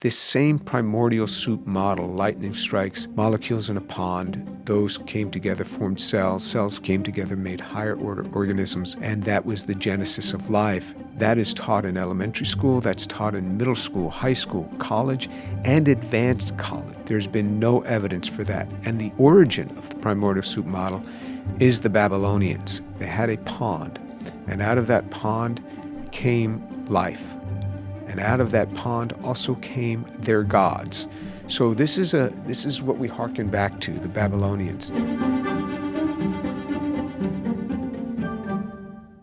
This same primordial soup model, lightning strikes, molecules in a pond, those came together, formed cells, cells came together, made higher order organisms, and that was the genesis of life. That is taught in elementary school, that's taught in middle school, high school, college, and advanced college. There's been no evidence for that. And the origin of the primordial soup model is the Babylonians. They had a pond, and out of that pond came life. And out of that pond also came their gods. So this is what we hearken back to, the Babylonians.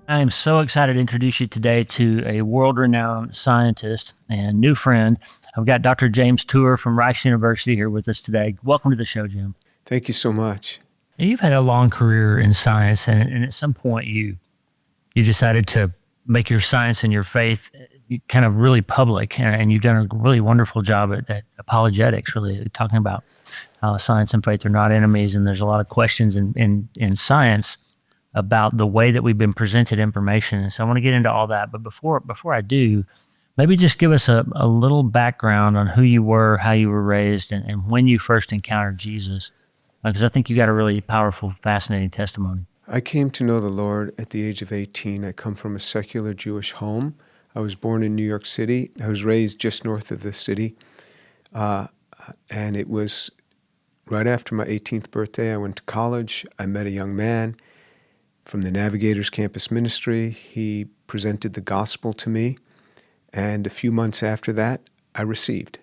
I am so excited to introduce you today to a world-renowned scientist and new friend. I've got Dr. James Tour from Rice University here with us today. Welcome to the show, Jim. Thank you so much. You've had a long career in science, and at some point you decided to make your science and your faith kind of really public, and you've done a really wonderful job at apologetics, really talking about how science and faith are not enemies, and there's a lot of questions in science about the way that we've been presented information. And so I want to get into all that, but before I do, maybe just give us a little background on who you were, how you were raised, and when you first encountered Jesus, because I think you got a really powerful, fascinating testimony. I came to know the Lord at the age of 18. I come from a secular Jewish home. I was born in New York City. I was raised just north of the city. And it was right after my 18th birthday. I went to college. I met a young man from the Navigators Campus Ministry. He presented the gospel to me. And a few months after that, I received.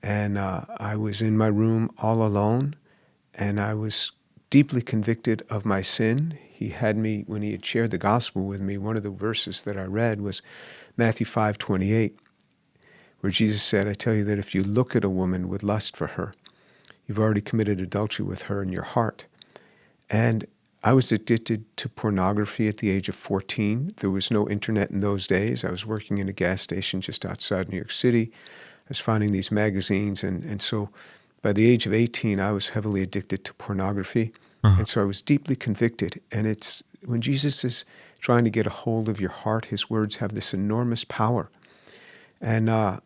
And I was in my room all alone. And I was deeply convicted of my sin. He had me, when he had shared the gospel with me, one of the verses that I read was Matthew 5:28, where Jesus said, I tell you that if you look at a woman with lust for her, you've already committed adultery with her in your heart. And I was addicted to pornography at the age of 14. There was no internet in those days. I was working in a gas station just outside New York City. I was finding these magazines, and so by the age of 18, I was heavily addicted to pornography. And so I was deeply convicted. And it's when Jesus is trying to get a hold of your heart, his words have this enormous power. And I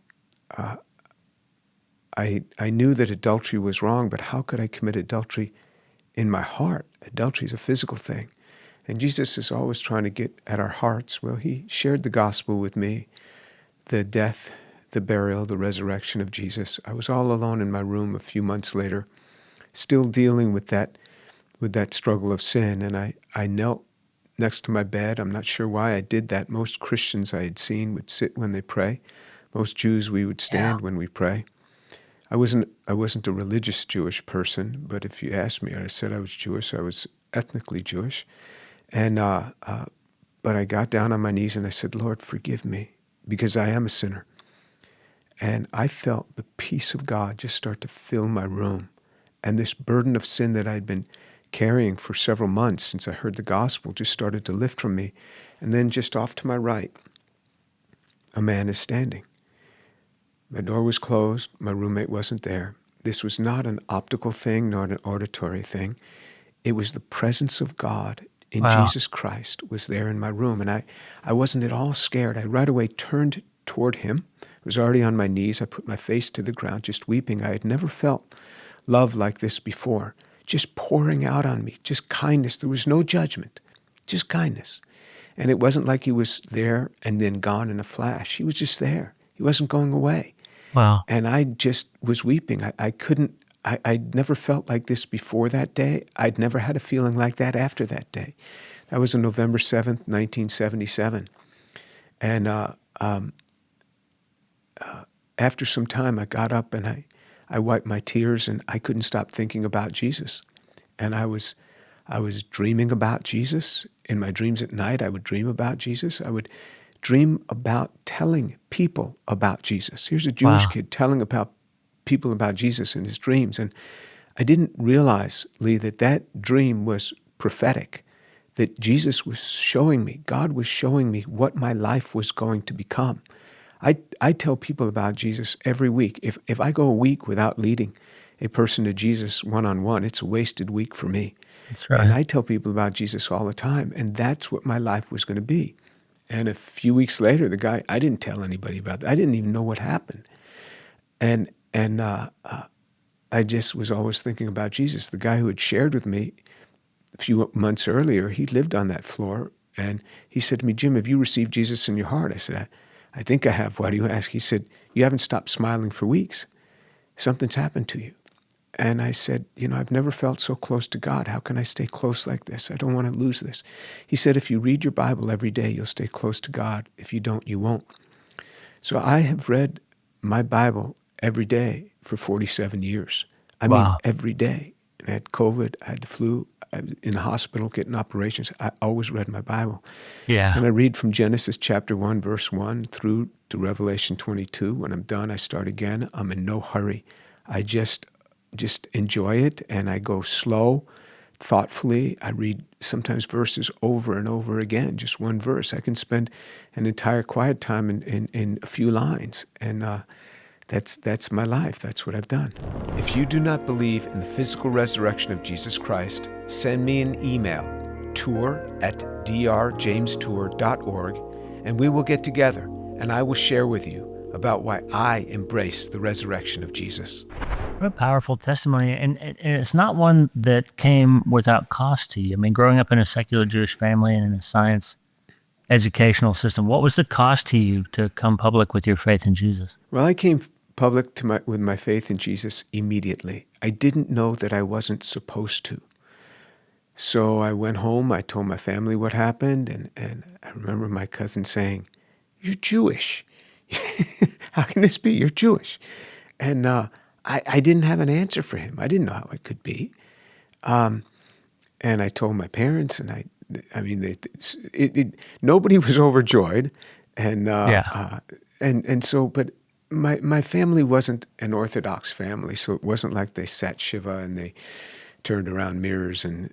knew that adultery was wrong, but how could I commit adultery in my heart? Adultery is a physical thing. And Jesus is always trying to get at our hearts. Well, he shared the gospel with me, the death, the burial, the resurrection of Jesus. I was all alone in my room a few months later, still dealing with that struggle of sin. And I knelt next to my bed. I'm not sure why I did that. Most Christians I had seen would sit when they pray. Most Jews, we would stand when we pray. I wasn't a religious Jewish person, but if you asked me, I said I was Jewish. I was ethnically Jewish. And but I got down on my knees and I said, Lord, forgive me, because I am a sinner. And I felt the peace of God just start to fill my room. And this burden of sin that I'd been carrying for several months since I heard the gospel just started to lift from me. And then just off to my right, a man is standing. My door was closed. My roommate wasn't there. This was not an optical thing, not an auditory thing. It was the presence of God in Jesus Christ was there in my room. And I wasn't at all scared. I right away turned toward him. I was already on my knees. I put my face to the ground, just weeping. I had never felt love like this before, just pouring out on me, just kindness. There was no judgment, just kindness. And it wasn't like he was there and then gone in a flash. He was just there. He wasn't going away. Wow. And I just was weeping. I'd never felt like this before that day. I'd never had a feeling like that after that day. That was on November 7th, 1977. And after some time, I got up and I wiped my tears, and I couldn't stop thinking about Jesus. And I was dreaming about Jesus. In my dreams at night, I would dream about Jesus. I would dream about telling people about Jesus. Here's a Jewish kid telling about people about Jesus in his dreams. And I didn't realize, Lee, that dream was prophetic, that Jesus was showing me, God was showing me what my life was going to become. I tell people about Jesus every week. If I go a week without leading a person to Jesus one-on-one, it's a wasted week for me. That's right. And I tell people about Jesus all the time, and that's what my life was going to be. And a few weeks later, the guy, I didn't tell anybody about that. I didn't even know what happened. And I just was always thinking about Jesus, the guy who had shared with me a few months earlier. He lived on that floor, and he said to me, "Jim, have you received Jesus in your heart?" I said, I think I have. Why do you ask? He said, "You haven't stopped smiling for weeks. Something's happened to you." And I said, "I've never felt so close to God. How can I stay close like this? I don't want to lose this." He said, "If you read your Bible every day, you'll stay close to God. If you don't, you won't." So I have read my Bible every day for 47 years. I mean, Wow. every day. And I had COVID, I had the flu, I was in the hospital getting operations. I always read my Bible. Yeah. And I read from Genesis chapter 1, verse 1 through to Revelation 22. When I'm done, I start again. I'm in no hurry. I just enjoy it, and I go slow, thoughtfully. I read sometimes verses over and over again, just one verse. I can spend an entire quiet time in a few lines, and that's my life. That's what I've done. If you do not believe in the physical resurrection of Jesus Christ, send me an email, tour@drjamestour.org, and we will get together, and I will share with you about why I embrace the resurrection of Jesus. What a powerful testimony. And it's not one that came without cost to you. I mean, growing up in a secular Jewish family and in a science educational system, what was the cost to you to come public with your faith in Jesus? Well, I came public with my faith in Jesus immediately. I didn't know that I wasn't supposed to. So I went home, I told my family what happened, and I remember my cousin saying, "You're Jewish. How can this be? You're Jewish." And I didn't have an answer for him. I didn't know how it could be. And I told my parents, and I mean, nobody was overjoyed. And Yeah. so, but my family wasn't an Orthodox family, so it wasn't like they sat Shiva and they turned around mirrors and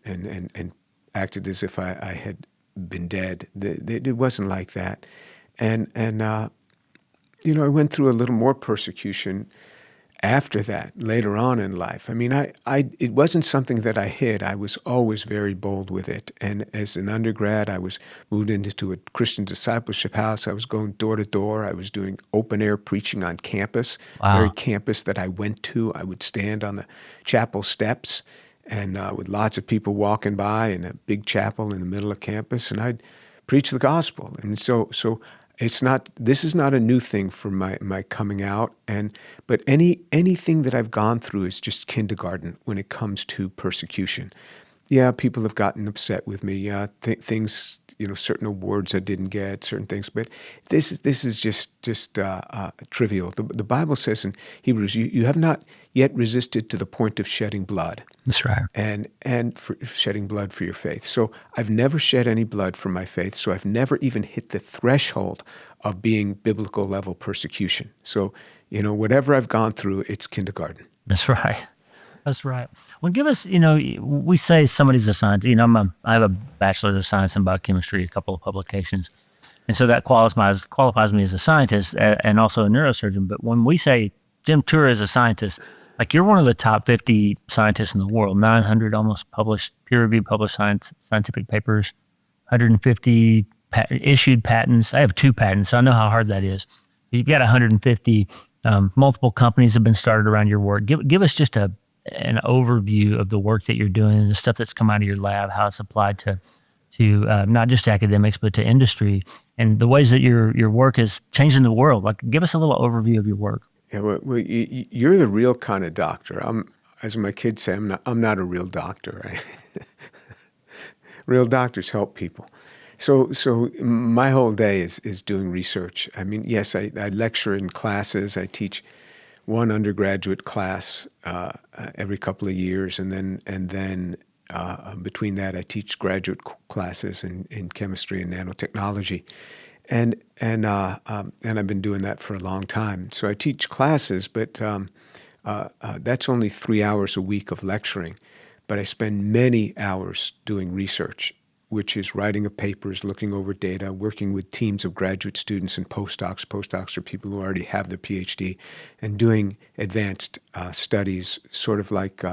acted as if I had been dead. It wasn't like that. And I went through a little more persecution after that, later on in life. I mean, it wasn't something that I hid. I was always very bold with it. And as an undergrad, I was moved into a Christian discipleship house. I was going door to door. I was doing open air preaching on campus, very Wow. campus that I went to. I would stand on the chapel steps and with lots of people walking by in a big chapel in the middle of campus, and I'd preach the gospel. And so this is not a new thing for my coming out, but anything that I've gone through is just kindergarten when it comes to persecution. Yeah, people have gotten upset with me. Yeah, things, certain awards I didn't get, certain things, but this is just trivial. The Bible says in Hebrews, you have not yet resisted to the point of shedding blood. That's right. And for shedding blood for your faith. So I've never shed any blood for my faith, so I've never even hit the threshold of being biblical level persecution. So, whatever I've gone through, it's kindergarten. That's right. That's right. Well, give us, we say somebody's a scientist. I have a bachelor's of science in biochemistry, a couple of publications. And so that qualifies me as a scientist and also a neurosurgeon. But when we say Jim Tour is a scientist, like you're one of the top 50 scientists in the world, 900 almost published, peer-reviewed published scientific papers, 150 issued patents. I have 2 patents, so I know how hard that is. You've got 150. Multiple companies have been started around your work. Give us just an overview of the work that you're doing, the stuff that's come out of your lab, how it's applied to not just academics, but to industry, and the ways that your work is changing the world. Like, give us a little overview of your work. Yeah, well, you're the real kind of doctor. As my kids say, I'm not a real doctor. Right? Real doctors help people. So my whole day is doing research. I mean, yes, I lecture in classes. I teach one undergraduate class every couple of years, and then between that, I teach graduate classes in chemistry and nanotechnology, and I've been doing that for a long time. So I teach classes, but that's only 3 hours a week of lecturing. But I spend many hours doing research, which is writing of papers, looking over data, working with teams of graduate students and postdocs. Postdocs are people who already have their PhD, and doing advanced studies, sort of like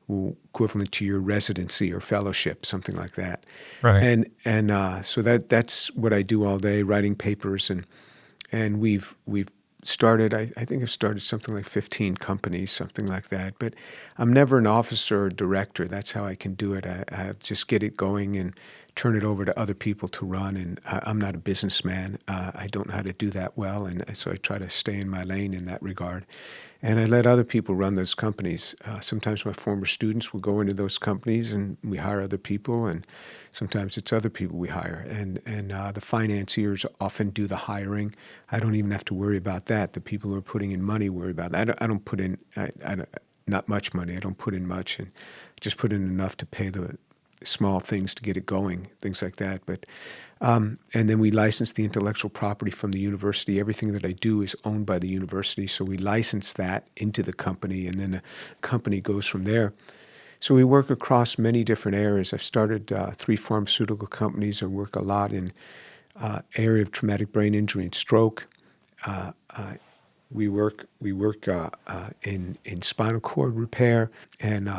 equivalent to your residency or fellowship, something like that. Right. And so that's what I do all day, writing papers, and we've started, I think I've started something like 15 companies, something like that. But I'm never an officer or director. That's how I can do it. I just get it going and turn it over to other people to run. And I'm not a businessman. I don't know how to do that well. And so I try to stay in my lane in that regard. And I let other people run those companies. Sometimes my former students will go into those companies and we hire other people, and sometimes it's other people we hire. And the financiers often do the hiring. I don't even have to worry about that. The people who are putting in money worry about that. I don't put in not much money. I don't put in much, and just put in enough to pay the small things to get it going, things like that. But and then we license the intellectual property from the university. Everything that I do is owned by the university, so we license that into the company, and then the company goes from there. So we work across many different areas. I've started 3 pharmaceutical companies. I work a lot in area of traumatic brain injury and stroke. We work in spinal cord repair, and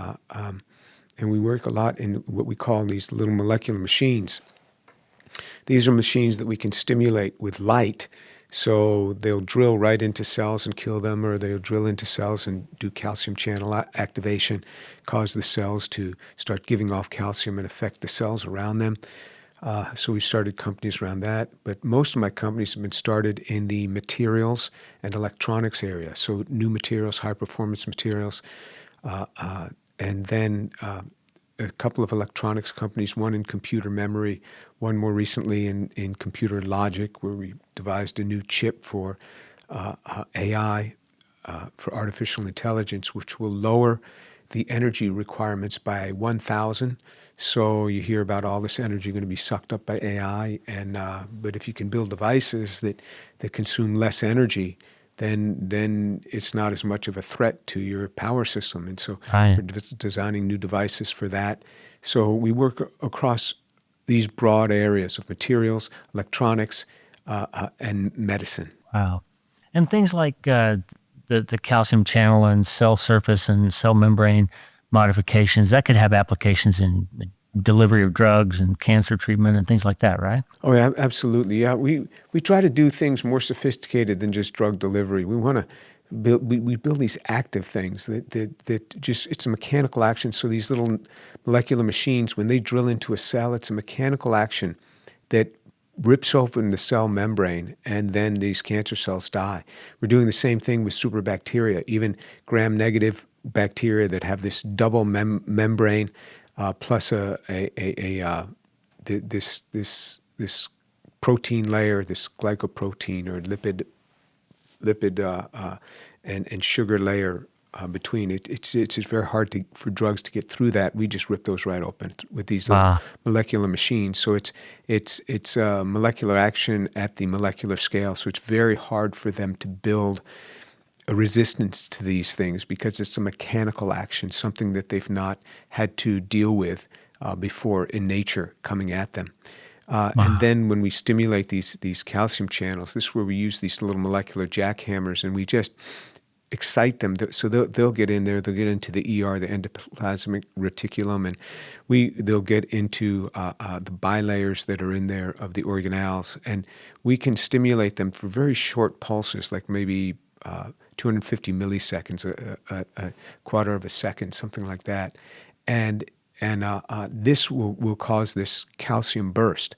we work a lot in what we call these little molecular machines. These are machines that we can stimulate with light, so they'll drill right into cells and kill them, or they'll drill into cells and do calcium channel activation, cause the cells to start giving off calcium and affect the cells around them. So we started companies around that, but most of my companies have been started in the materials and electronics area. So new materials, high performance materials, and then a couple of electronics companies, one in computer memory, one more recently in computer logic, where we devised a new chip for AI, for artificial intelligence, which will lower the energy requirements by 1,000. So you hear about all this energy going to be sucked up by AI, and but if you can build devices that consume less energy, then it's not as much of a threat to your power system. And so Right. we're designing new devices for that. So we work across these broad areas of materials, electronics, and medicine. Wow. And things like the calcium channel and cell surface and cell membrane modifications, that could have applications in delivery of drugs and cancer treatment and things like that, right? Oh, yeah, absolutely. Yeah, we try to do things more sophisticated than just drug delivery. We want to build we build these active things that just, it's a mechanical action. So these little molecular machines, when they drill into a cell, it's a mechanical action that rips open the cell membrane, and then these cancer cells die. We're doing the same thing with superbacteria, even gram-negative bacteria that have this double membrane plus this protein layer, this glycoprotein or lipid and sugar layer between it. It's very hard for drugs to get through that. We just rip those right open with these little Wow. molecular machines. So it's molecular action at the molecular scale. So it's very hard for them to build a resistance to these things because it's a mechanical action, something that they've not had to deal with before in nature coming at them. And then when we stimulate these calcium channels, this is where we use these little molecular jackhammers, and we just excite them. So they'll get in there. They'll get into the ER, the endoplasmic reticulum, and they'll get into the bilayers that are in there of the organelles, and we can stimulate them for very short pulses, like maybe 250 milliseconds, a quarter of a second, something like that, and this will cause this calcium burst,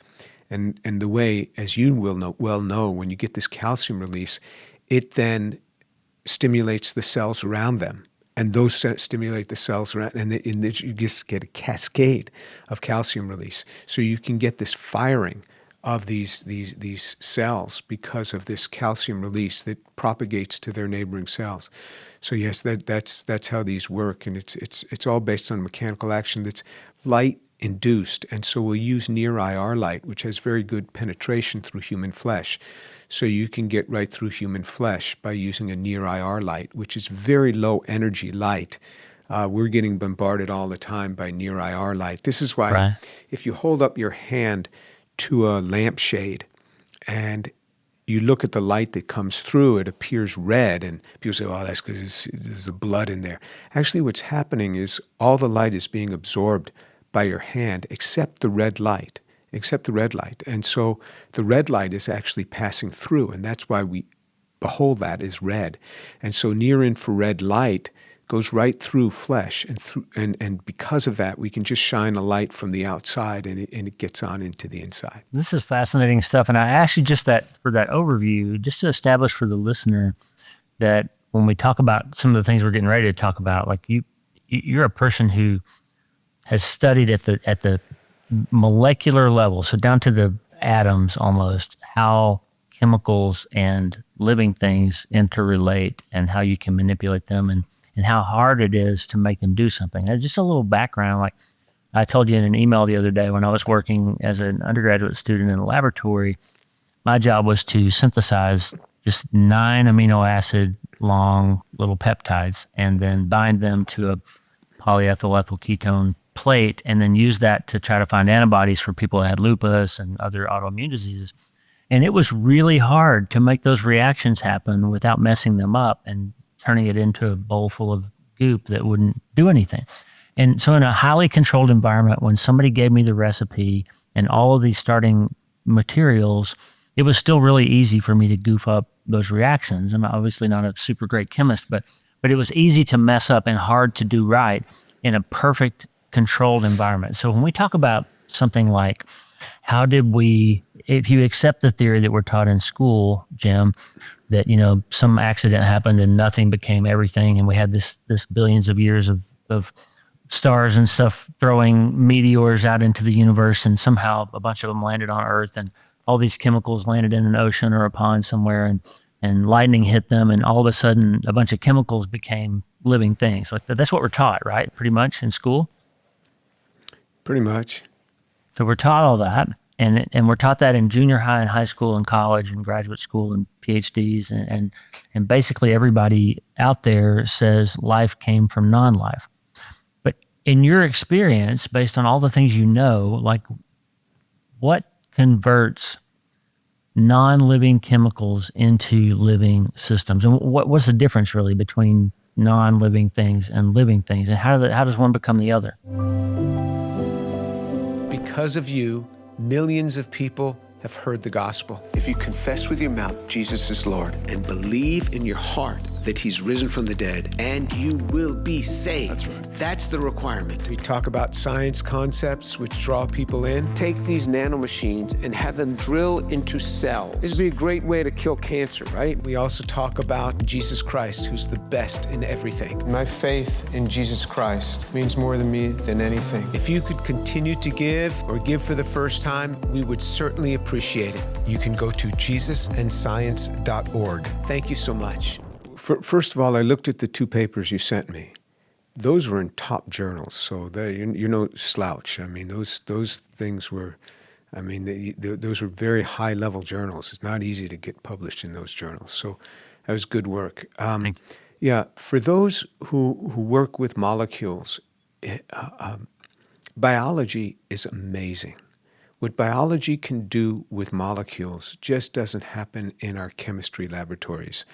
and the way, as you will well know, when you get this calcium release, it then stimulates the cells around them, and those stimulate the cells around, and you just get a cascade of calcium release. So you can get this firing of these cells because of this calcium release that propagates to their neighboring cells. So yes, that's how these work, and it's all based on mechanical action that's light induced, and so we'll use near IR light, which has very good penetration through human flesh. So you can get right through human flesh by using a near IR light, which is very low energy light. We're getting bombarded all the time by near IR light. This is why Right. if you hold up your hand to a lampshade and you look at the light that comes through, it appears red, and people say, oh, that's because there's the blood in there. Actually, what's happening is all the light is being absorbed by your hand except the red light. And so the red light is actually passing through, and that's why we behold, that is red. And so near infrared light goes right through flesh, and because of that, we can just shine a light from the outside, and it gets on into the inside. This is fascinating stuff. And I actually just for that overview, just to establish for the listener that when we talk about some of the things we're getting ready to talk about, like you're a person who has studied at the molecular level, so down to the atoms almost, how chemicals and living things interrelate and how you can manipulate them, and how hard it is to make them do something. And just a little background, like I told you in an email the other day, when I was working as an undergraduate student in a laboratory, my job was to synthesize just 9 amino acid long little peptides and then bind them to a polyethyl ethyl ketone plate, and then use that to try to find antibodies for people that had lupus and other autoimmune diseases. And it was really hard to make those reactions happen without messing them up and turning it into a bowl full of goop that wouldn't do anything. And so in a highly controlled environment, when somebody gave me the recipe and all of these starting materials, it was still really easy for me to goof up those reactions. I'm obviously not a super great chemist, but it was easy to mess up and hard to do right in a perfect controlled environment. So when we talk about something like, how did we, if you accept the theory that we're taught in school, Jim, that, some accident happened and nothing became everything, and we had this billions of years of stars and stuff throwing meteors out into the universe, and somehow a bunch of them landed on Earth, and all these chemicals landed in an ocean or a pond somewhere, and lightning hit them, and all of a sudden a bunch of chemicals became living things. Like that's what we're taught, right? Pretty much in school? Pretty much. So we're taught all that, and we're taught that in junior high and high school and college and graduate school and PhDs, and basically everybody out there says life came from non-life. But in your experience, based on all the things you know, like what converts non-living chemicals into living systems, and what's the difference really between non-living things and living things, and how does one become the other? Because of you, millions of people have heard the gospel. If you confess with your mouth Jesus is Lord and believe in your heart that he's risen from the dead, and you will be saved. That's right. That's the requirement. We talk about science concepts which draw people in. Take these nanomachines and have them drill into cells. This would be a great way to kill cancer, right? We also talk about Jesus Christ, who's the best in everything. My faith in Jesus Christ means more to me than anything. If you could continue to give or give for the first time, we would certainly appreciate it. You can go to jesusandscience.org. Thank you so much. First of all, I looked at the 2 papers you sent me. Those were in top journals, so you're no slouch. I mean, those things were, those were very high-level journals. It's not easy to get published in those journals, so that was good work. Yeah, for those who work with molecules, biology is amazing. What biology can do with molecules just doesn't happen in our chemistry laboratories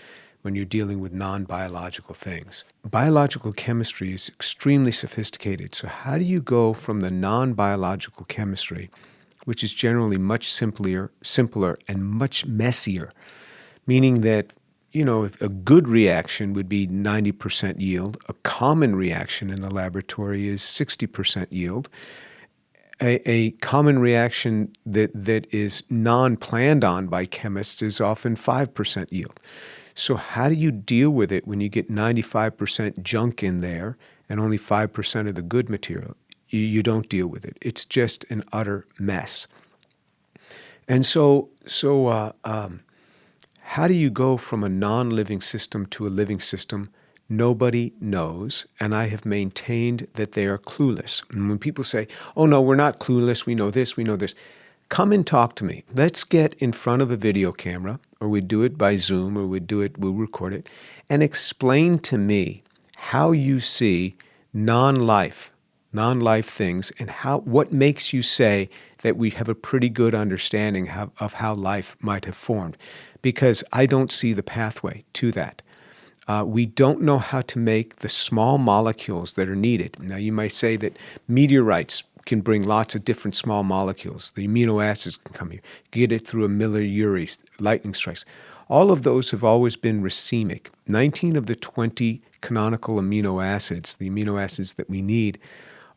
when you're dealing with non-biological things. Biological chemistry is extremely sophisticated. So how do you go from the non-biological chemistry, which is generally much simpler and much messier, meaning that, if a good reaction would be 90% yield, a common reaction in the laboratory is 60% yield. A common reaction that is non-planned on by chemists is often 5% yield. So how do you deal with it when you get 95% junk in there and only 5% of the good material? You don't deal with it. It's just an utter mess. And so how do you go from a non-living system to a living system? Nobody knows, and I have maintained that they are clueless. And when people say, oh no, we're not clueless, we know this, come and talk to me. Let's get in front of a video camera, or we do it by Zoom, or we'll record it, and explain to me how you see non-life things, and what makes you say that we have a pretty good understanding of how life might have formed. Because I don't see the pathway to that. We don't know how to make the small molecules that are needed. Now, you might say that meteorites can bring lots of different small molecules. The amino acids can come here. Get it through a Miller-Urey, lightning strikes. All of those have always been racemic. 19 of the 20 canonical amino acids, the amino acids that we need,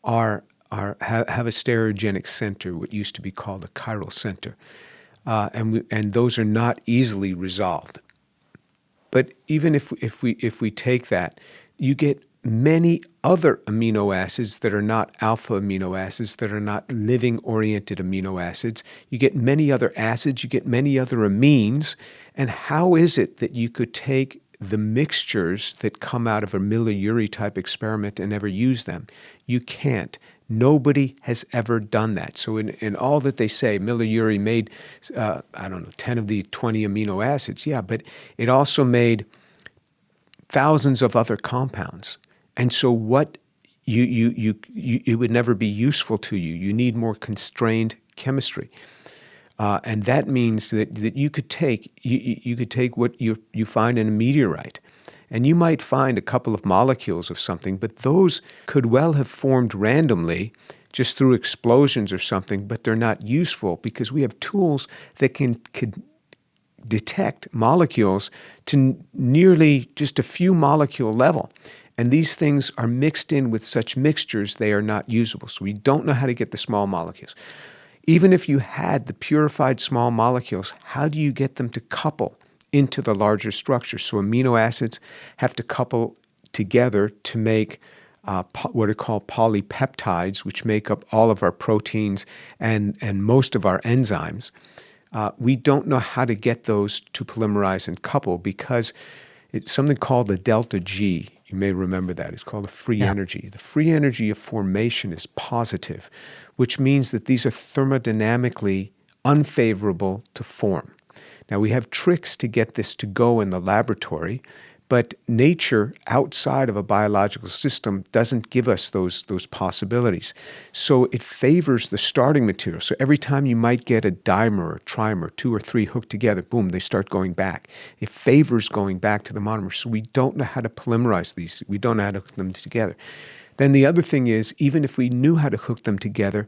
have a stereogenic center, what used to be called a chiral center. And those are not easily resolved. But even if we take that, you get many other amino acids that are not alpha amino acids, that are not living-oriented amino acids. You get many other acids, you get many other amines. And how is it that you could take the mixtures that come out of a Miller-Urey type experiment and ever use them? You can't. Nobody has ever done that. So in all that they say, Miller-Urey made, 10 of the 20 amino acids. Yeah, but it also made thousands of other compounds. And so what it would never be useful to you. You need more constrained chemistry. And that means that you could take what you find in a meteorite, and you might find a couple of molecules of something, but those could well have formed randomly just through explosions or something, but they're not useful because we have tools that could detect molecules to nearly just a few molecule level. And these things are mixed in with such mixtures, they are not usable. So we don't know how to get the small molecules. Even if you had the purified small molecules, how do you get them to couple into the larger structure? So amino acids have to couple together to make what are called polypeptides, which make up all of our proteins and most of our enzymes. We don't know how to get those to polymerize and couple because it's something called the delta G. You may remember that. It's called the free energy. The free energy of formation is positive, which means that these are thermodynamically unfavorable to form. Now, we have tricks to get this to go in the laboratory, but nature outside of a biological system doesn't give us those possibilities. So it favors the starting material. So every time you might get a dimer or trimer, 2 or 3 hooked together, boom, they start going back. It favors going back to the monomer. So we don't know how to polymerize these. We don't know how to hook them together. Then the other thing is, even if we knew how to hook them together,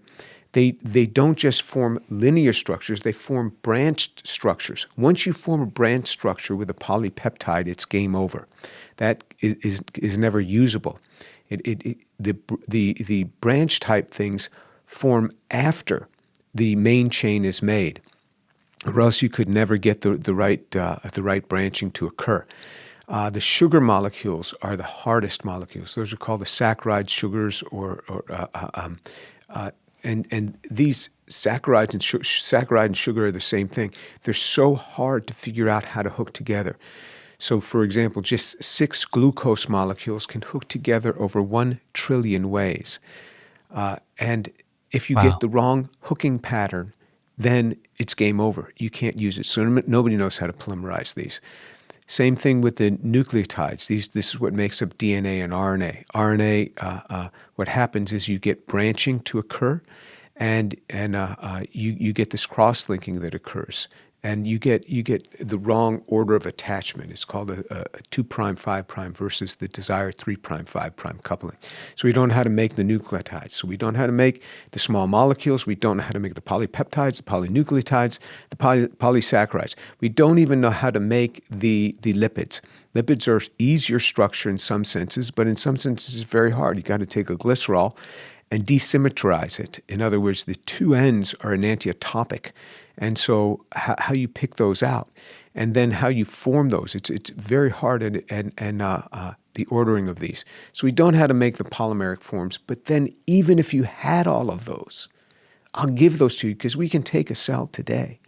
they don't just form linear structures, they form branched structures. Once you form a branch structure with a polypeptide, it's game over. That is never usable. The branch type things form after the main chain is made, or else you could never get the right branching to occur. The sugar molecules are the hardest molecules. Those are called the saccharide sugars, and these saccharide and sugar are the same thing. They're so hard to figure out how to hook together. So, for example, just 6 glucose molecules can hook together over 1 trillion ways. And if you get the wrong hooking pattern, then it's game over. You can't use it. So nobody knows how to polymerize these. Same thing with the nucleotides. This is what makes up DNA and RNA. RNA, what happens is you get branching to occur, and you get this cross-linking that occurs, and you get the wrong order of attachment. It's called a 2' 5' versus the desired 3' 5' coupling. So we don't know how to make the nucleotides. So we don't know how to make the small molecules. We don't know how to make the polypeptides, the polynucleotides, the polysaccharides. We don't even know how to make the lipids. Lipids are easier structure in some senses, but in some senses it's very hard. You got to take a glycerol and desymmetrize it. In other words, the 2 ends are enantiotopic. And so how you pick those out, and then how you form those, it's very hard, and the ordering of these. So we don't know how to make the polymeric forms, but then even if you had all of those, I'll give those to you because we can take a cell today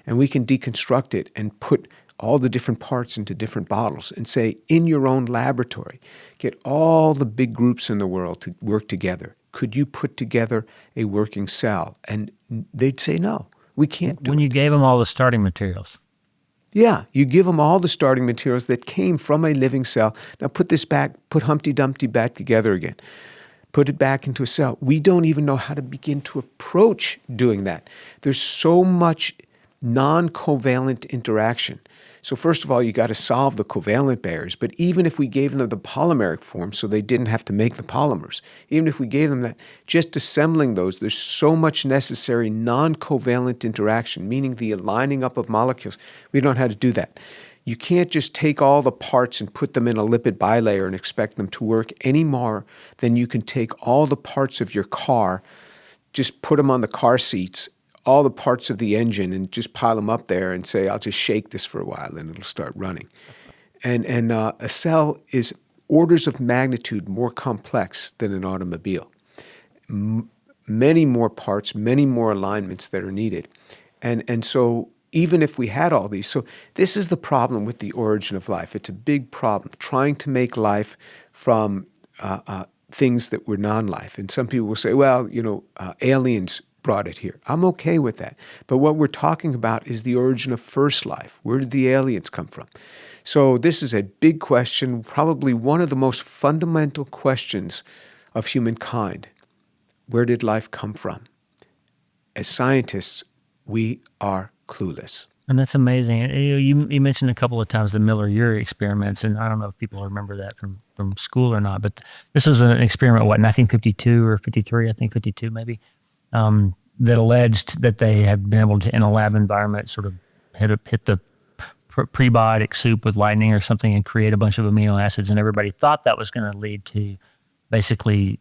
and we can deconstruct it and put all the different parts into different bottles and say, in your own laboratory, get all the big groups in the world to work together. Could you put together a working cell? And they'd say, no, we can't do it. When you gave them all the starting materials. Yeah, you give them all the starting materials that came from a living cell. Now put this back, put Humpty Dumpty back together again. Put it back into a cell. We don't even know how to begin to approach doing that. There's so much non-covalent interaction. So first of all, you got to solve the covalent barriers. But even if we gave them the polymeric form so they didn't have to make the polymers, even if we gave them that, just assembling those, there's so much necessary non-covalent interaction, meaning the aligning up of molecules. We don't know how to do that. You can't just take all the parts and put them in a lipid bilayer and expect them to work any more than you can take all the parts of your car, just put them on the car seats, all the parts of the engine, and just pile them up there and say, I'll just shake this for a while and it'll start running. And a cell is orders of magnitude more complex than an automobile. Many more parts, many more alignments that are needed. And so even if we had all these, so this is the problem with the origin of life. It's a big problem, trying to make life from things that were non-life. And some people will say, well, aliens brought it here. I'm okay with that. But what we're talking about is the origin of first life. Where did the aliens come from? So this is a big question, probably one of the most fundamental questions of humankind. Where did life come from? As scientists, we are clueless. And that's amazing. You mentioned a couple of times the Miller-Urey experiments, and I don't know if people remember that from school or not, but this was an experiment, 1952 or 53, I think 52 maybe, that alleged that they had been able to, in a lab environment, sort of hit the prebiotic soup with lightning or something and create a bunch of amino acids, and everybody thought that was going to lead to basically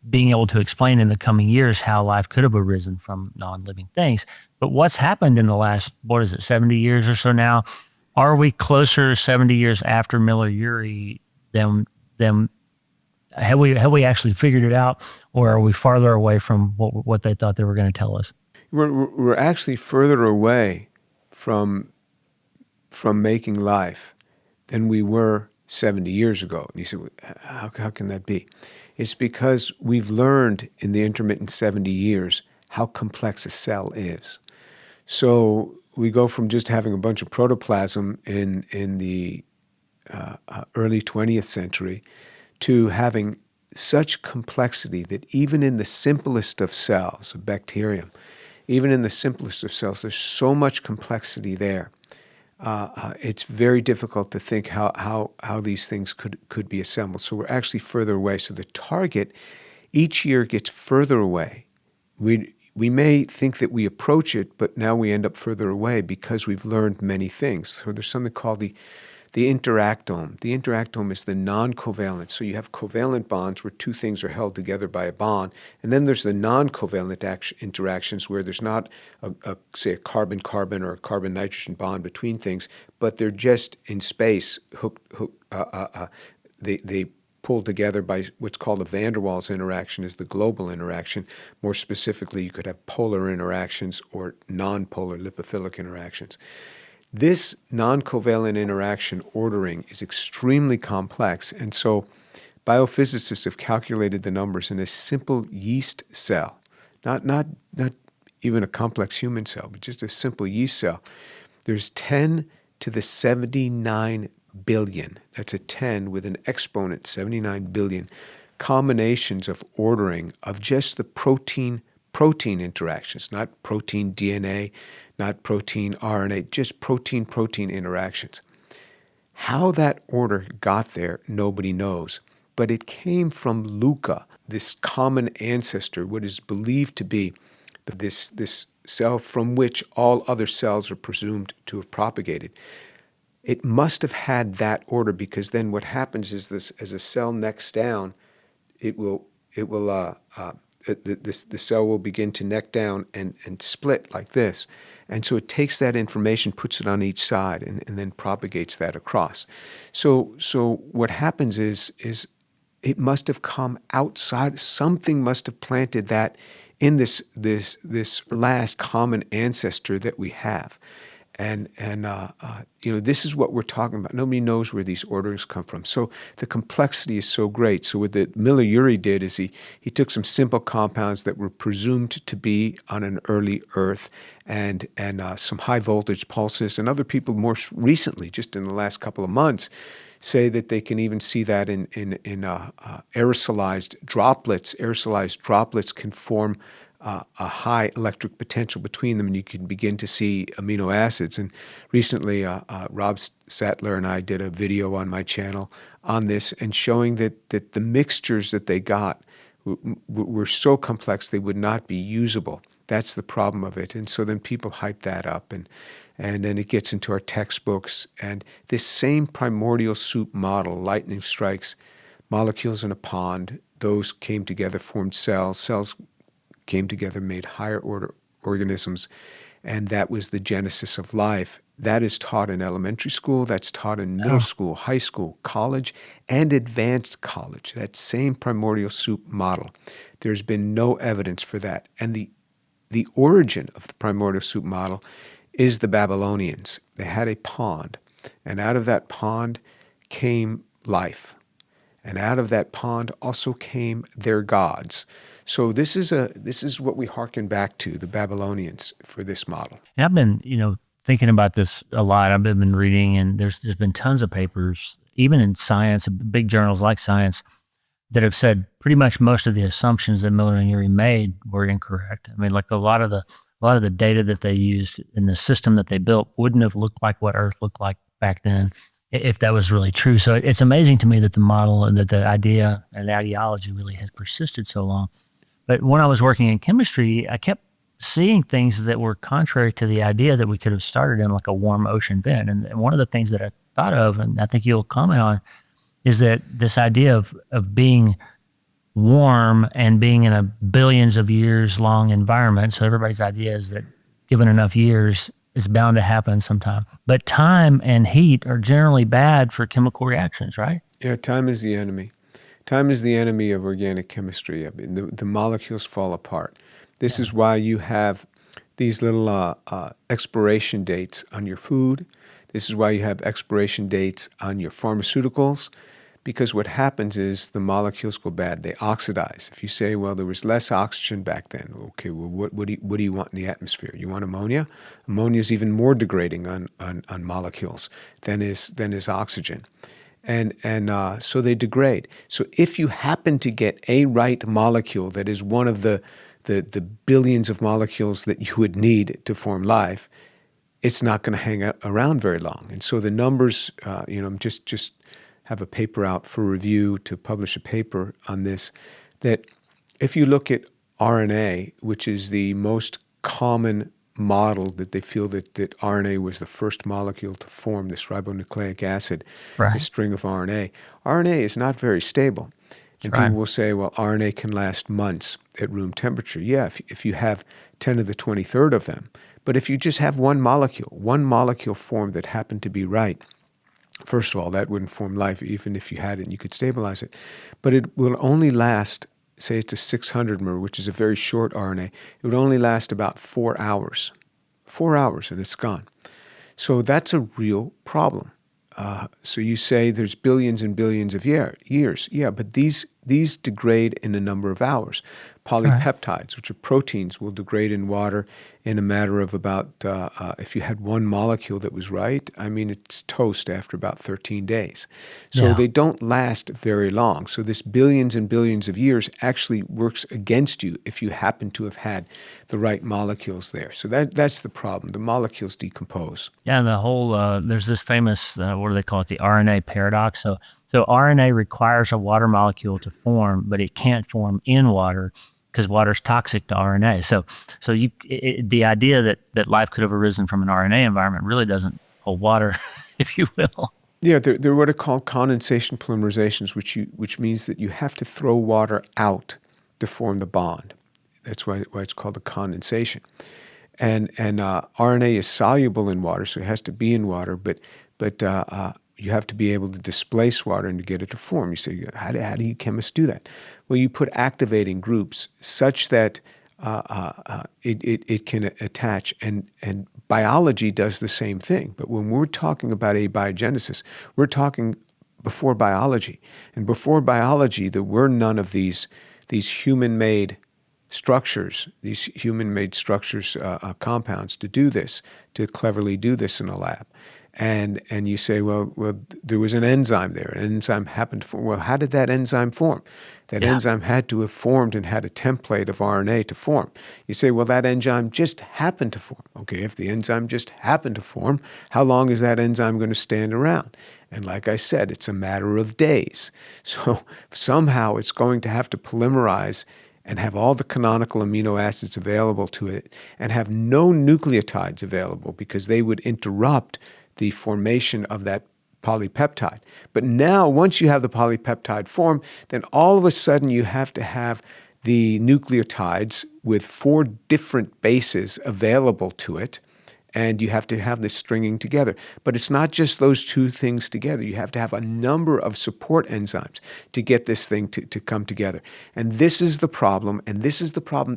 being able to explain in the coming years how life could have arisen from non-living things. But what's happened in the last, 70 years or so now? Are we closer 70 years after Miller-Urey than have we actually figured it out, or are we farther away from what they thought they were going to tell us? We're actually further away from making life than we were 70 years ago. And you say, how can that be? It's because we've learned in the intermittent 70 years how complex a cell is. So we go from just having a bunch of protoplasm in the early 20th century to having such complexity that even in the simplest of cells, a bacterium, even in the simplest of cells, there's so much complexity there. It's very difficult to think how these things could be assembled. So we're actually further away. So the target each year gets further away. We may think that we approach it, but now we end up further away because we've learned many things. So there's something called the interactome. The interactome is the non-covalent. So you have covalent bonds where two things are held together by a bond, and then there's the non-covalent interactions where there's not say a carbon-carbon or a carbon-nitrogen bond between things, but they're just in space they pull together by what's called a van der Waals interaction is the global interaction. More specifically, you could have polar interactions or non-polar lipophilic interactions. This non-covalent interaction ordering is extremely complex, and so biophysicists have calculated the numbers in a simple yeast cell, not even a complex human cell, but just a simple yeast cell. There's 10 to the 79 billion, that's a 10 with an exponent, 79 billion, combinations of ordering of just the protein interactions, not protein DNA, not protein RNA, just protein interactions. How that order got there, nobody knows. But it came from LUCA, this common ancestor, what is believed to be this cell from which all other cells are presumed to have propagated. It must have had that order, because then what happens is this: as a cell necks down, the cell will begin to neck down and split like this. And so it takes that information, puts it on each side, and then propagates that across. So what happens is it must have come outside. Something must have planted that in this last common ancestor that we have. And this is what we're talking about. Nobody knows where these orderings come from. So the complexity is so great. So what the Miller-Urey did is he took some simple compounds that were presumed to be on an early Earth and some high voltage pulses. And other people more recently, just in the last couple of months, say that they can even see that in aerosolized droplets. Aerosolized droplets can form a high electric potential between them, and you can begin to see amino acids. And recently, Rob Sattler and I did a video on my channel on this, and showing that the mixtures that they got were so complex they would not be usable. That's the problem of it. And so then people hype that up, and and then it gets into our textbooks. And this same primordial soup model, lightning strikes, molecules in a pond, those came together, formed cells. Cells came together, made higher order organisms, and that was the genesis of life. That is taught in elementary school, that's taught in middle school, high school, college, and advanced college, that same primordial soup model. There's been no evidence for that. And the origin of the primordial soup model is the Babylonians. They had a pond, and out of that pond came life. And out of that pond also came their gods. So this is what we hearken back to, the Babylonians, for this model. And I've been, thinking about this a lot. I've been reading, and there's been tons of papers, even in science, big journals like Science, that have said pretty much most of the assumptions that Miller and Urey made were incorrect. I mean, like a lot of the data that they used in the system that they built wouldn't have looked like what Earth looked like back then, if that was really true. So it's amazing to me that the model and that the idea and the ideology really has persisted so long. But when I was working in chemistry, I kept seeing things that were contrary to the idea that we could have started in like a warm ocean vent. And one of the things that I thought of, and I think you'll comment on, is that this idea of being warm and being in a billions of years long environment. So everybody's idea is that given enough years, it's bound to happen sometime. But time and heat are generally bad for chemical reactions, right? Yeah, time is the enemy. Time is the enemy of organic chemistry. I mean, the molecules fall apart. This is why you have these little expiration dates on your food. This is why you have expiration dates on your pharmaceuticals, because what happens is the molecules go bad. They oxidize. If you say, well, there was less oxygen back then, okay, well, what do you want in the atmosphere? You want ammonia? Ammonia is even more degrading on molecules than is oxygen. And so they degrade. So if you happen to get a right molecule that is one of the billions of molecules that you would need to form life, it's not going to hang around very long. And so the numbers, just have a paper out for review to publish a paper on this, that if you look at RNA, which is the most common model that they feel that RNA was the first molecule to form, this ribonucleic acid, Right. the string of RNA. RNA is not very stable. And Right. people will say, well, RNA can last months at room temperature. Yeah, if you have 10 to the 23rd of them. But if you just have one molecule formed that happened to be right, first of all, that wouldn't form life even if you had it and you could stabilize it. But it will only last, say it's a 600 mer, which is a very short RNA. It would only last about 4 hours. 4 hours and it's gone. So that's a real problem. So you say there's billions and billions of years. Yeah, but these degrade in a number of hours. Polypeptides, which are proteins, will degrade in water in a matter of about, if you had one molecule that was right, I mean, it's toast after about 13 days. So Yeah. they don't last very long. So this billions and billions of years actually works against you if you happen to have had the right molecules there. So that's the problem. The molecules decompose. Yeah, the whole there's this famous what do they call it? The RNA paradox. So RNA requires a water molecule to form, but it can't form in water because water's toxic to RNA. So the idea that life could have arisen from an RNA environment really doesn't hold water, if you will. Yeah, they're what are called condensation polymerizations, which means that you have to throw water out to form the bond. That's why it's called a condensation. And RNA is soluble in water, so it has to be in water, but you have to be able to displace water and to get it to form. You say, how do you chemists do that? Well, you put activating groups such that it can attach, and biology does the same thing. But when we're talking about abiogenesis, we're talking before biology. And before biology, there were none of these human-made structures, compounds to do this, to cleverly do this in a lab. And you say, well, there was an enzyme there. An enzyme happened to form. Well, how did that enzyme form? That enzyme had to have formed and had a template of RNA to form. You say, well, that enzyme just happened to form. Okay, if the enzyme just happened to form, how long is that enzyme going to stand around? And like I said, it's a matter of days. So somehow it's going to have to polymerize and have all the canonical amino acids available to it and have no nucleotides available because they would interrupt the formation of that polypeptide. But now, once you have the polypeptide formed, then all of a sudden you have to have the nucleotides with 4 different bases available to it, and you have to have this stringing together. But it's not just those 2 things together. You have to have a number of support enzymes to get this thing to come together. And this is the problem, and this is the problem.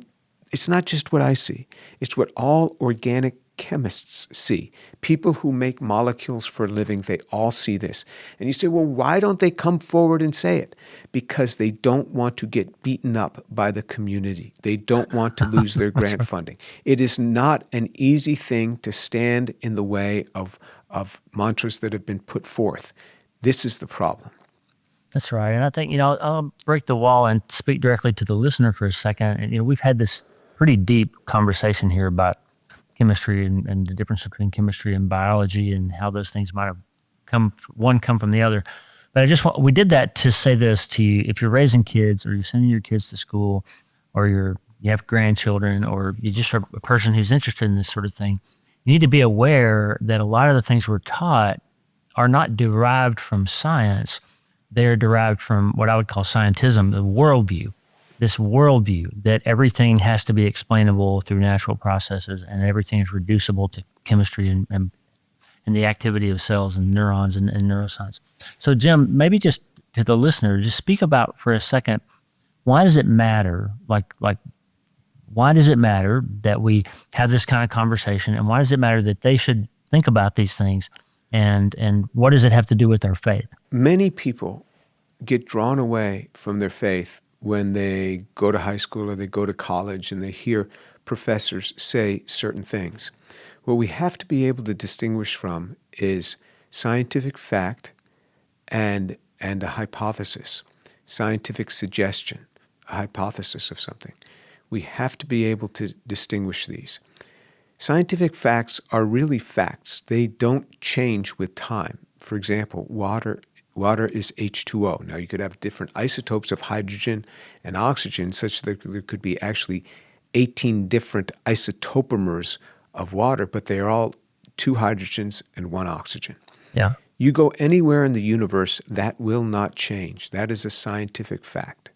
It's not just what I see. It's what all organic chemists see. People who make molecules for a living, they all see this. And you say, well, why don't they come forward and say it? Because they don't want to get beaten up by the community. They don't want to lose their grant funding. It is not an easy thing to stand in the way of mantras that have been put forth. This is the problem. That's right. And I think, I'll break the wall and speak directly to the listener for a second. And, we've had this pretty deep conversation here about chemistry and the difference between chemistry and biology and how those things might have come from the other. But we did that to say this to you. If you're raising kids or you're sending your kids to school or you have grandchildren or you just are a person who's interested in this sort of thing, you need to be aware that a lot of the things we're taught are not derived from science. They're derived from what I would call scientism, the worldview. This worldview that everything has to be explainable through natural processes and everything is reducible to chemistry and the activity of cells and neurons and neuroscience. So Jim, maybe just to the listener, just speak about for a second, why does it matter? Why does it matter that we have this kind of conversation, and why does it matter that they should think about these things, and what does it have to do with our faith? Many people get drawn away from their faith when they go to high school or they go to college and they hear professors say certain things. What we have to be able to distinguish from is scientific fact and a hypothesis, scientific suggestion, a hypothesis of something. We have to be able to distinguish these. Scientific facts are really facts. They don't change with time. For example, water is H2O. Now, you could have different isotopes of hydrogen and oxygen, such that there could be actually 18 different isotopomers of water, but they are all 2 hydrogens and 1 oxygen. Yeah. You go anywhere in the universe, that will not change. That is a scientific fact.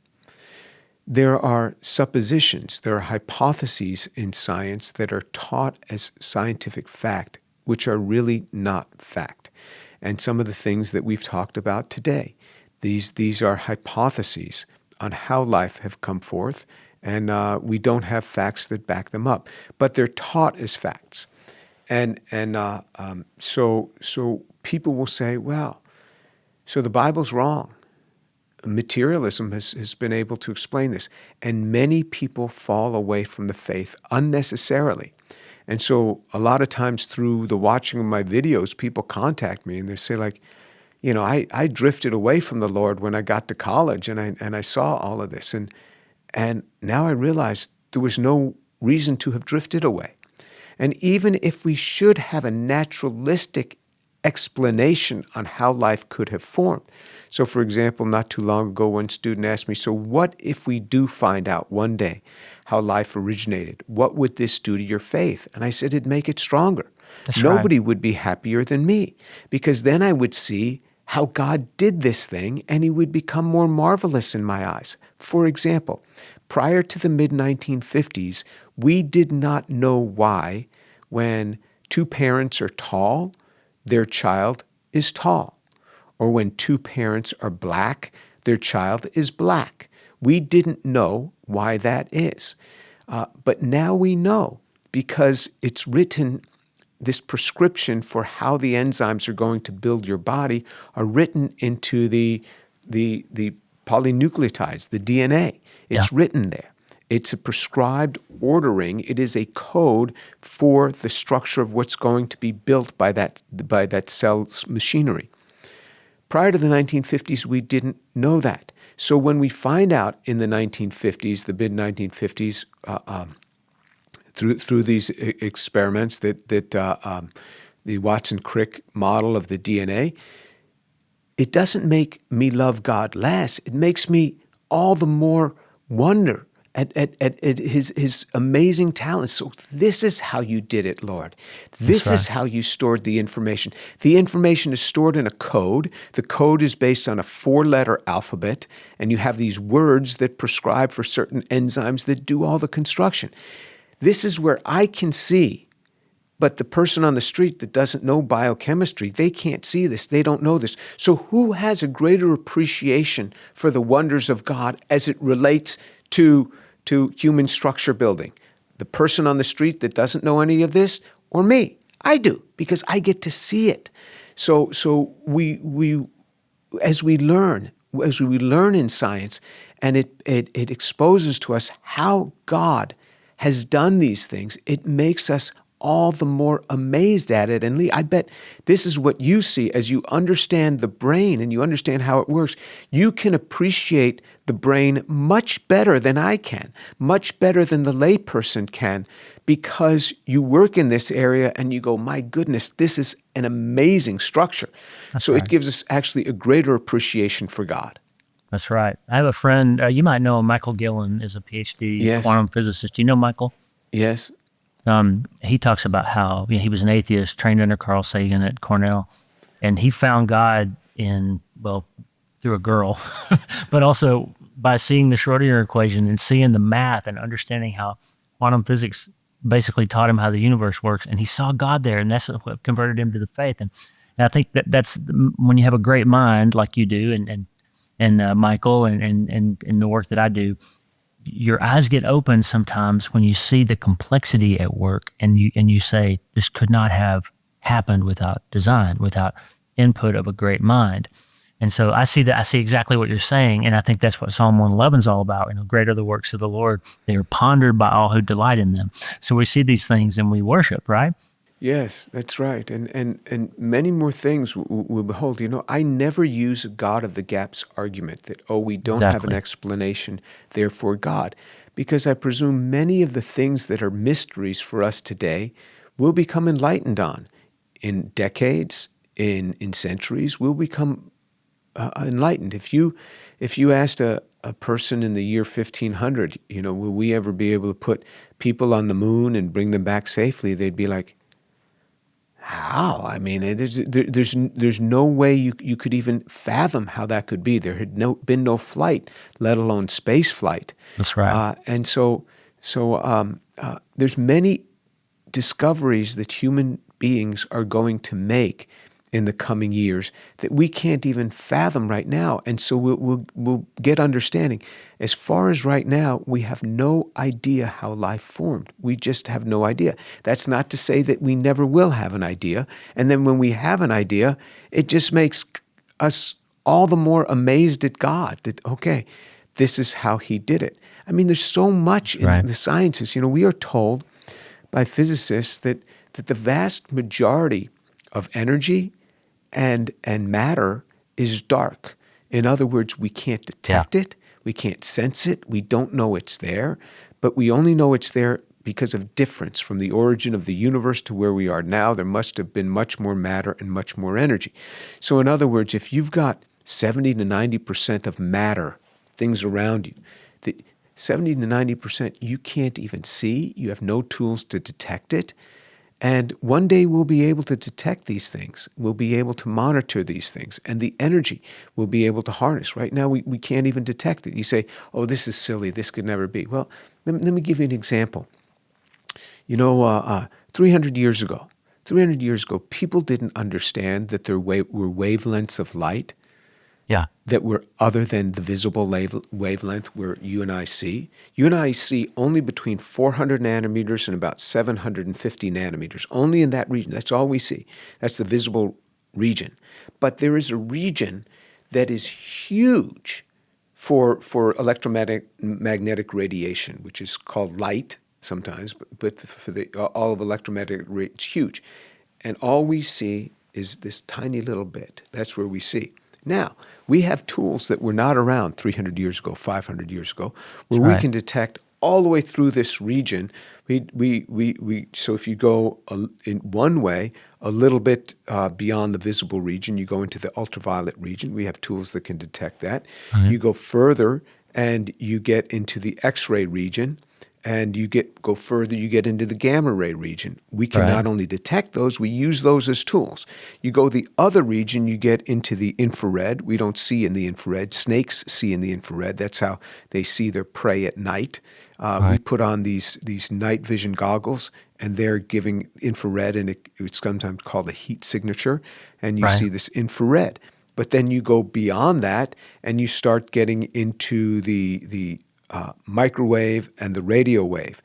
There are suppositions, there are hypotheses in science that are taught as scientific fact, which are really not fact. And some of the things that we've talked about today, these are hypotheses on how life have come forth, and we don't have facts that back them up, but they're taught as facts. So people will say, well, so the Bible's wrong. Materialism has been able to explain this, and many people fall away from the faith unnecessarily. And so a lot of times through the watching of my videos, people contact me and they say I drifted away from the Lord when I got to college and I saw all of this. And now I realize there was no reason to have drifted away. And even if we should have a naturalistic explanation on how life could have formed. So for example, not too long ago, one student asked me, so what if we do find out one day how life originated? What would this do to your faith? And I said, it'd make it stronger. Nobody would be happier than me, because then I would see how God did this thing and he would become more marvelous in my eyes. For example, prior to the mid-1950s, we did not know why when 2 parents are tall, their child is tall. Or when 2 parents are black, their child is black. We didn't know why that is. But now we know, because it's written, this prescription for how the enzymes are going to build your body are written into the polynucleotides, the DNA. It's written there. It's a prescribed ordering. It is a code for the structure of what's going to be built by that cell's machinery. Prior to the 1950s, we didn't know that. So when we find out in the 1950s, the mid-1950s, through these experiments that the Watson-Crick model of the DNA, it doesn't make me love God less. It makes me all the more wonder at his amazing talents. So this is how you did it, Lord. This is how you stored the information. The information is stored in a code. The code is based on a 4-letter alphabet, and you have these words that prescribe for certain enzymes that do all the construction. This is where I can see, but the person on the street that doesn't know biochemistry, they can't see this. They don't know this. So who has a greater appreciation for the wonders of God as it relates to human structure building? The person on the street that doesn't know any of this, or me? I do, because I get to see it. So we as we learn in science, and it exposes to us how God has done these things, it makes us all the more amazed at it. And Lee, I bet this is what you see as you understand the brain and you understand how it works. You can appreciate the brain much better than I can, much better than the layperson can, because you work in this area and you go, my goodness, this is an amazing structure. So it gives us actually a greater appreciation for God. That's right. I have a friend, you might know him, Michael Gillen is a PhD quantum physicist. Do you know Michael? Yes. He talks about how he was an atheist trained under Carl Sagan at Cornell, and he found God through a girl, but also by seeing the Schrodinger equation and seeing the math and understanding how quantum physics basically taught him how the universe works, and he saw God there, and that's what converted him to the faith. And I think that's when you have a great mind like you do, and Michael, and the work that I do, your eyes get open sometimes when you see the complexity at work, and you say, this could not have happened without design, without input of a great mind. And so I see exactly what you're saying, and I think that's what Psalm 111 is all about. Great are the works of the Lord; they are pondered by all who delight in them. So we see these things and we worship, right? Yes, that's right. And many more things we'll behold. I never use a God of the gaps argument that, we don't have an explanation, therefore God. Because I presume many of the things that are mysteries for us today will become enlightened on. In decades, in centuries, we'll become enlightened. If you asked a person in the year 1500, will we ever be able to put people on the moon and bring them back safely? They'd be like, how? I mean, there's no way you could even fathom how that could be. There had been no flight, let alone space flight. That's right. And so there's many discoveries that human beings are going to make in the coming years that we can't even fathom right now. And so we'll get understanding. As far as right now, we have no idea how life formed. We just have no idea. That's not to say that we never will have an idea. And then when we have an idea, it just makes us all the more amazed at God that, okay, this is how he did it. I mean, there's so much in the sciences. We are told by physicists that the vast majority of energy and matter is dark. In other words, we can't detect it, we can't sense it, we don't know it's there, but we only know it's there because of difference. From the origin of the universe to where we are now, there must have been much more matter and much more energy. So in other words, if you've got 70 to 90% of matter, things around you, the 70 to 90% you can't even see, you have no tools to detect it. And one day we'll be able to detect these things. We'll be able to monitor these things. And the energy we'll be able to harness. Right now we can't even detect it. You say, this is silly. This could never be. Well, let me give you an example. 300 years ago, people didn't understand that there were wavelengths of light that were other than the visible wavelength where you and I see. You and I see only between 400 nanometers and about 750 nanometers, only in that region. That's all we see. That's the visible region. But there is a region that is huge for electromagnetic radiation, which is called light sometimes, but for all of electromagnetic radiation, it's huge. And all we see is this tiny little bit. That's where we see. Now, we have tools that were not around 300 years ago, 500 years ago, where we can detect all the way through this region. So if you go in one way, a little bit beyond the visible region, you go into the ultraviolet region. We have tools that can detect that. You go further and you get into the X-ray region, and go further, you get into the gamma ray region. We can Right. not only detect those, we use those as tools. You go the other region, you get into the infrared. We don't see in the infrared. Snakes see in the infrared. That's how they see their prey at night. We Right. put on these night vision goggles, and they're giving infrared, and it's sometimes called a heat signature, and you Right. see this infrared. But then you go beyond that, and you start getting into the microwave and the radio wave.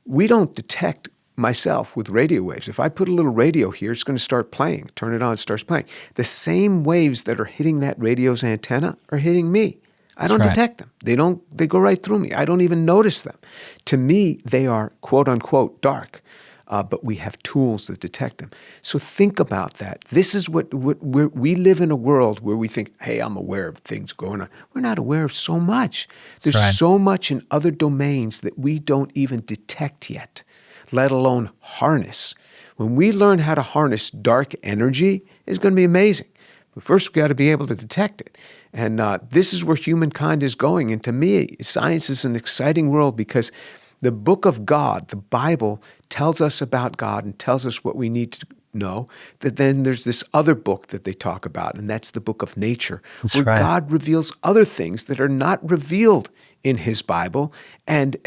We don't detect myself with radio waves. If I put a little radio here, it's going to start playing. Turn it on, it starts playing. The same waves that are hitting that radio's antenna are hitting me. I That's don't right. detect them. They go right through me. I don't even notice them. To me, they are quote unquote dark. But we have tools that detect them. So think about that. This is what we live in a world where we think, hey, I'm aware of things going on. We're not aware of so much. That's There's right. so much in other domains that we don't even detect yet, let alone harness. When we learn how to harness dark energy, it's going to be amazing. But first, we've got to be able to detect it. And this is where humankind is going. And to me, science is an exciting world because the book of God, the Bible, tells us about God and tells us what we need to know. That then there's this other book that they talk about, and that's the book of nature, where That's right. God reveals other things that are not revealed in His Bible. And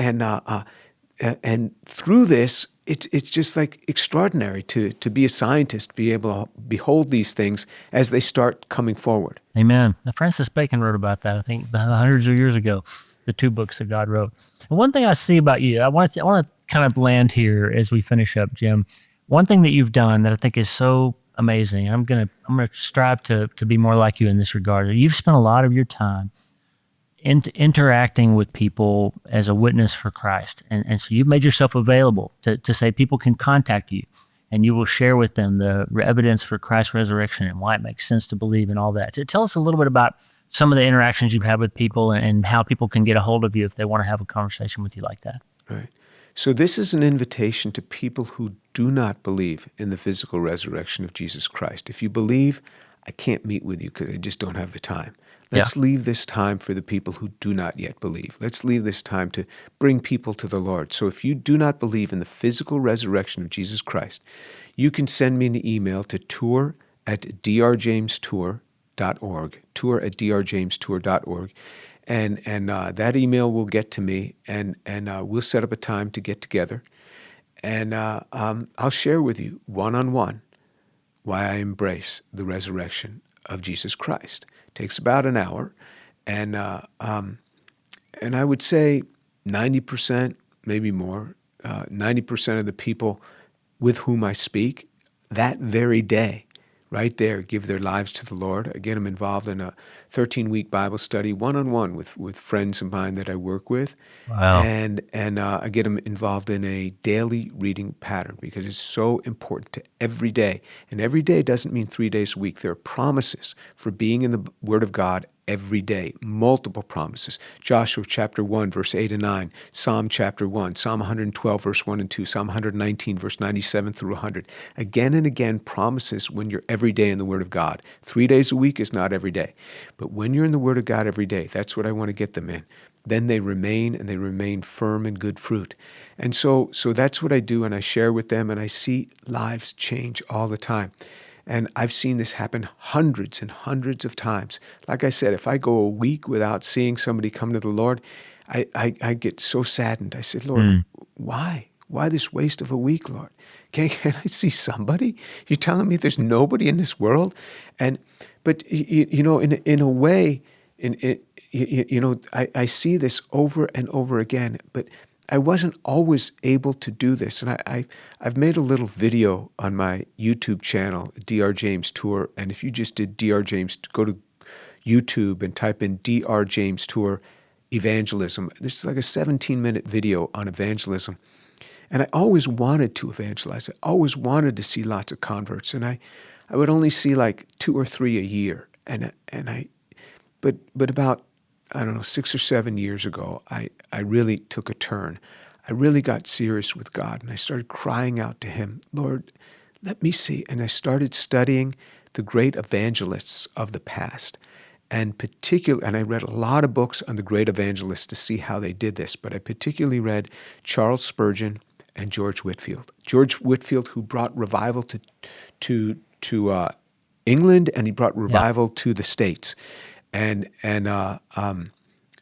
through this, it's just like extraordinary to be a scientist, be able to behold these things as they start coming forward. Amen. Now, Francis Bacon wrote about that, I think, hundreds of years ago, the two books that God wrote. And one thing I see about you, I want to kind of land here as we finish up, Jim. One thing that you've done that I think is so amazing, I'm gonna strive to be more like you in this regard. You've spent a lot of your time interacting with people as a witness for Christ. And so you've made yourself available to say people can contact you and you will share with them the evidence for Christ's resurrection and why it makes sense to believe and all that. So tell us a little bit about some of the interactions you've had with people and how people can get a hold of you if they want to have a conversation with you like that. Right. So this is an invitation to people who do not believe in the physical resurrection of Jesus Christ. If you believe, I can't meet with you because I just don't have the time. Yeah. Let's leave this time for the people who do not yet believe. Let's leave this time to bring people to the Lord. So if you do not believe in the physical resurrection of Jesus Christ, you can send me an email to tour@drjamestour.org, tour@drjamestour.org. And that email will get to me, and we'll set up a time to get together. And I'll share with you one-on-one why I embrace the resurrection of Jesus Christ. It takes about an hour, and I would say 90%, maybe more, 90% of the people with whom I speak that very day, right there, give their lives to the Lord. Again, I'm involved in a 13-week Bible study, one-on-one with friends of mine that I work with. Wow. And I get them involved in a daily reading pattern because it's so important to every day. And every day doesn't mean 3 days a week. There are promises for being in the Word of God every day, multiple promises. Joshua chapter 1, verse 8 and 9, Psalm chapter 1, Psalm 112, verse 1 and 2, Psalm 119, verse 97 through 100. Again and again, promises when you're every day in the Word of God. 3 days a week is not every day. But when you're in the Word of God every day, that's what I want to get them in. Then they remain, and they remain firm in good fruit. And so that's what I do, and I share with them, and I see lives change all the time. And I've seen this happen hundreds and hundreds of times. Like I said, if I go a week without seeing somebody come to the Lord, I get so saddened. I said, Lord, why? Why this waste of a week, Lord? Can I see somebody? You're telling me there's nobody in this world? But in a way, I see this over and over again, but I wasn't always able to do this. And I've made a little video on my YouTube channel, Dr. James Tour. And if you just did Dr. James, go to YouTube and type in Dr. James Tour evangelism. There's like a 17-minute video on evangelism. And I always wanted to evangelize. I always wanted to see lots of converts. And I would only see like 2 or 3 a year. But about, I don't know, 6 or 7 years ago, I really took a turn. I really got serious with God, and I started crying out to Him, Lord, let me see. And I started studying the great evangelists of the past. and I read a lot of books on the great evangelists to see how they did this, but I particularly read Charles Spurgeon and George Whitefield. George Whitefield, who brought revival to England, and he brought revival to the States, and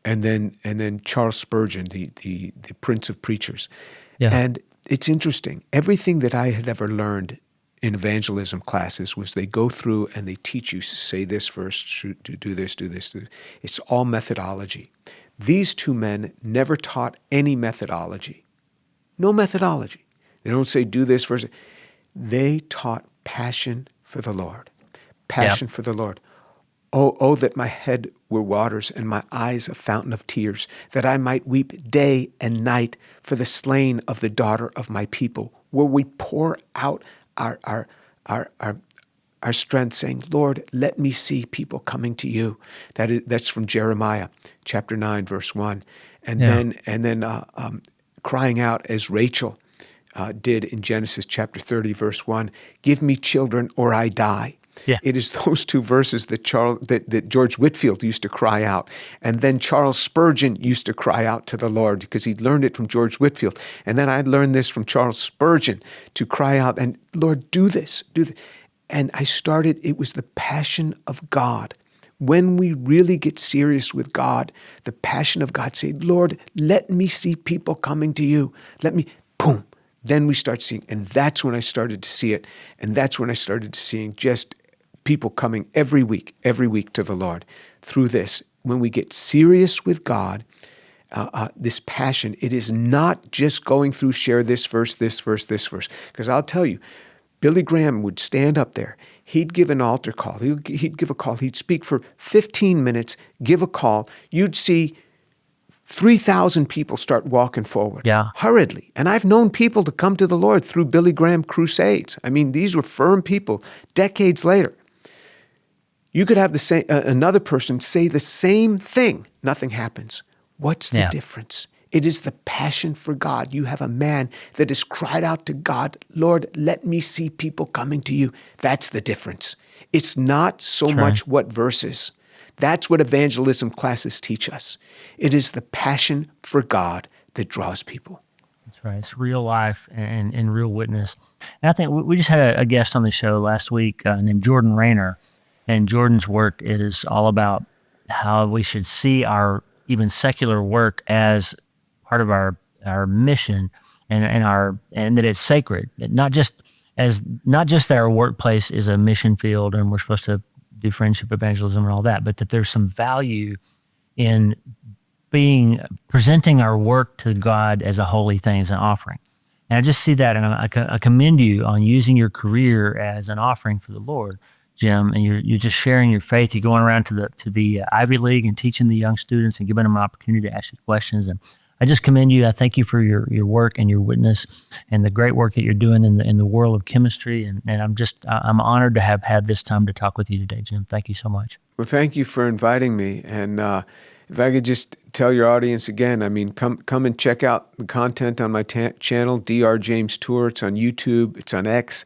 then Charles Spurgeon, the Prince of Preachers. Yeah. And it's interesting. Everything that I had ever learned in evangelism classes was they go through and they teach you, say this first, do this, do this. It's all methodology. These two men never taught any methodology. No methodology. They don't say do this first. They taught passion for the Lord. Passion for the Lord. Oh, that my head were waters and my eyes a fountain of tears, that I might weep day and night for the slain of the daughter of my people, where we pour out our strength, saying, Lord, let me see people coming to you. That's from Jeremiah chapter 9, verse 1. And then crying out as Rachel did in Genesis chapter 30, verse 1, give me children or I die. Yeah. It is those two verses that George Whitefield used to cry out. And then Charles Spurgeon used to cry out to the Lord because he'd learned it from George Whitefield. And then I'd learned this from Charles Spurgeon to cry out, and Lord, do this. And it was the passion of God. When we really get serious with God, the passion of God, say, Lord, let me see people coming to you. Boom. Then we start seeing, and that's when I started to see it. And that's when I started seeing just people coming every week to the Lord through this. When we get serious with God, this passion, it is not just going through, share this verse. Because I'll tell you, Billy Graham would stand up there. He'd give an altar call. He'd give a call. He'd speak for 15 minutes, give a call. You'd see 3,000 people start walking forward hurriedly. And I've known people to come to the Lord through Billy Graham crusades. I mean, these were firm people decades later. You could have another person say the same thing. Nothing happens. What's the difference? It is the passion for God. You have a man that has cried out to God, Lord, let me see people coming to you. That's the difference. It's not so much what verses. That's what evangelism classes teach us. It is the passion for God that draws people. That's right. It's real life and real witness. And I think we just had a guest on the show last week named Jordan Rayner. And Jordan's work is all about how we should see our even secular work as part of our mission and that it's sacred. Not just that our workplace is a mission field and we're supposed to do friendship evangelism and all that, but that there's some value in presenting our work to God as a holy thing, as an offering. And I just see that, and I commend you on using your career as an offering for the Lord, Jim, and you're just sharing your faith. You're going around to the Ivy League and teaching the young students and giving them an opportunity to ask you questions. And I just commend you. I thank you for your work and your witness and the great work that you're doing in the world of chemistry. And I'm honored to have had this time to talk with you today, Jim. Thank you so much. Well, thank you for inviting me. And if I could just tell your audience again, I mean, come and check out the content on my channel, Dr. James Tour. It's on YouTube. It's on X.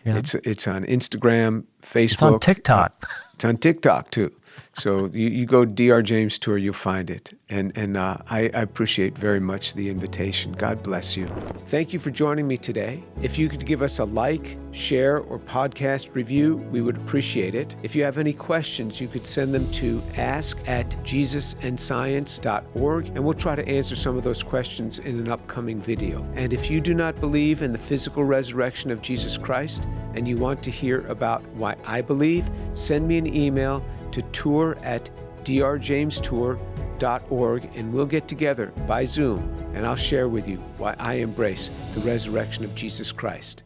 Yeah. It's on Instagram, Facebook. It's on TikTok. It's on TikTok too. So you go Dr. James Tour, you'll find it. And I appreciate very much the invitation. God bless you. Thank you for joining me today. If you could give us a like, share, or podcast review, we would appreciate it. If you have any questions, you could send them to ask@jesusandscience.org, and we'll try to answer some of those questions in an upcoming video. And if you do not believe in the physical resurrection of Jesus Christ, and you want to hear about why I believe, send me an email to tour@drjamestour.org, and we'll get together by Zoom, and I'll share with you why I embrace the resurrection of Jesus Christ.